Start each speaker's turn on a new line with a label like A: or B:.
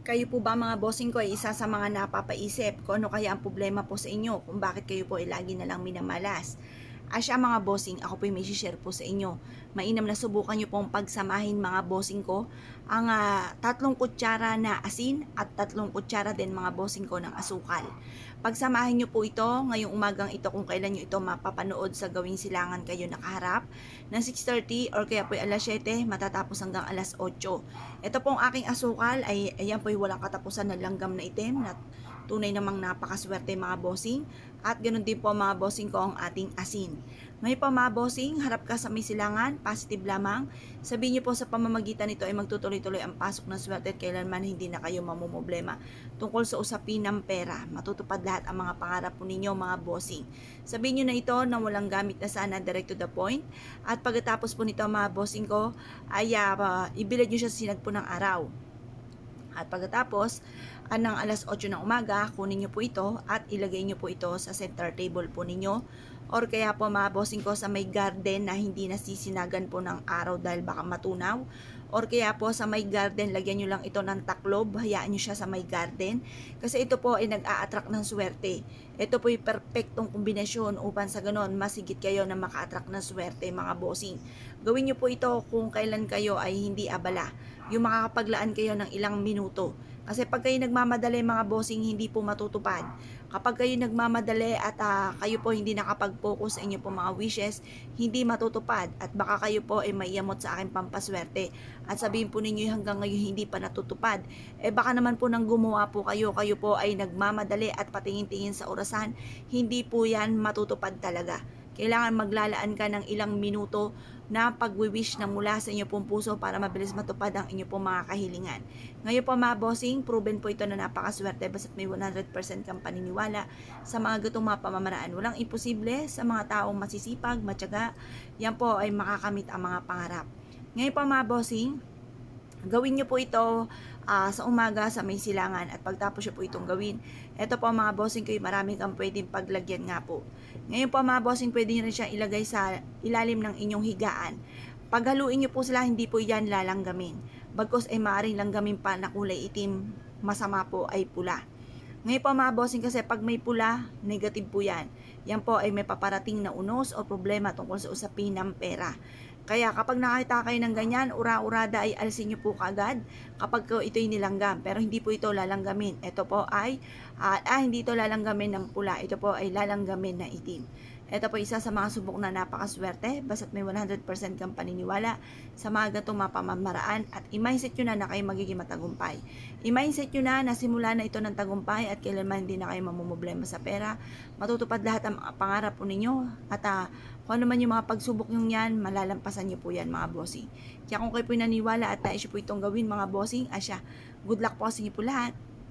A: Kayo po ba mga bossing ko ay isa sa mga napapaisip kung ano kaya ang problema po sa inyo, kung bakit kayo po ay lagi na lang minamalas? Asya mga bossing, ako po ay may share po sa inyo. Mainam na subukan nyo pong pagsamahin mga bossing ko ang 3 kutsara na asin at 3 kutsara din mga bossing ko ng asukal. Pagsamahin nyo po ito ngayong umagang ito kung kailan nyo ito mapapanood sa gawing silangan kayo nakaharap ng 6:30 or kaya po ay alas 7 matatapos hanggang alas 8. Ito pong aking asukal ay ayan po ay walang katapusan na langgam na itim na tunay namang napakaswerte mga bossing. At ganoon din po mga bossing ko ang ating asin. Ngayon po mga bossing, harap ka sa may silangan, positive lamang. Sabihin niyo po sa pamamagitan nito ay magtutuloy-tuloy ang pasok ng swerte at kailanman hindi na kayo mamumblema tungkol sa usapin ng pera. Matutupad lahat ang mga pangarap po ninyo mga bossing. Sabihin niyo na ito na walang gamit na sana, direct to the point. At pagkatapos po nito mga bossing ko ay ibilad niyo siya sa sinag po ng araw. At pagkatapos, ng alas 8 ng umaga, kunin nyo po ito at ilagay nyo po ito sa center table po ninyo. Or kaya po mga bossing ko sa may garden na hindi nasisinagan po ng araw dahil baka matunaw. Or kaya po sa may garden, lagyan nyo lang ito ng taklob, hayaan nyo siya sa may garden. Kasi ito po ay nag-a-attract ng swerte. Ito po ay perfectong kombinasyon upang sa ganon, masigit kayo na maka-attract ng swerte mga bossing. Gawin nyo po ito kung kailan kayo ay hindi abala. Yung makakapaglaan kayo ng ilang minuto. Kasi pag kayo nagmamadali mga bossing, hindi po matutupad. Kapag kayo nagmamadali at kayo po hindi nakapag-focus sa inyo po mga wishes, hindi matutupad at baka kayo po ay maiyamot sa aking pampaswerte. At sabihin po ninyo hanggang ngayon hindi pa natutupad. Baka naman po nang gumawa po kayo po ay nagmamadali at patingin-tingin sa orasan, hindi po yan matutupad talaga. Kailangan maglalaan ka ng ilang minuto na pagwi-wish na mula sa inyo pong puso para mabilis matupad ang inyo pong mga kahilingan. Ngayon po mga bossing, proven po ito na napakaswerte basta't may 100% kang paniniwala sa mga gatong mga pamamaraan. Walang imposible sa mga taong masisipag, matyaga, yan po ay makakamit ang mga pangarap. Ngayon po mga bossing, gawin nyo po ito sa umaga sa may silangan at pagtapos nyo po itong gawin. Ito po mga bossing ko, marami kang pwedeng paglagyan nga po. Ngayon po mga bossing, pwede nyo rin siyang ilagay sa ilalim ng inyong higaan. Paghaluin nyo po sila, hindi po yan lalanggamin. Bagkos ay maaaring langgamin pa na kulay itim, masama po ay pula. Ngayon po mga bossing, kasi pag may pula, negative po yan. Yan po ay may paparating na unos o problema tungkol sa usapin ng pera. Kaya kapag nakita kayo ng ganyan, ura-urada ay alisin nyo po kaagad kapag ito'y nilanggam. Pero hindi po ito lalanggamin. Ito po ay, hindi ito lalanggamin ng pula. Ito po ay lalanggamin na itim. Ito po isa sa mga subok na napakaswerte basta't may 100% kang paniniwala sa mga gatong mapamamaraan at i-mindset nyo na kayo magiging matagumpay. I-mindset nyo na simula na ito ng tagumpay at kailanman hindi na kayo mamumblema sa pera. Matutupad lahat ang pangarap po ninyo at kung ano man yung mga pagsubok nyo yan, malalampasan nyo po yan mga bossing. Kaya kung kayo po naniwala at nais po itong gawin mga bossing, good luck po sa inyo po lahat.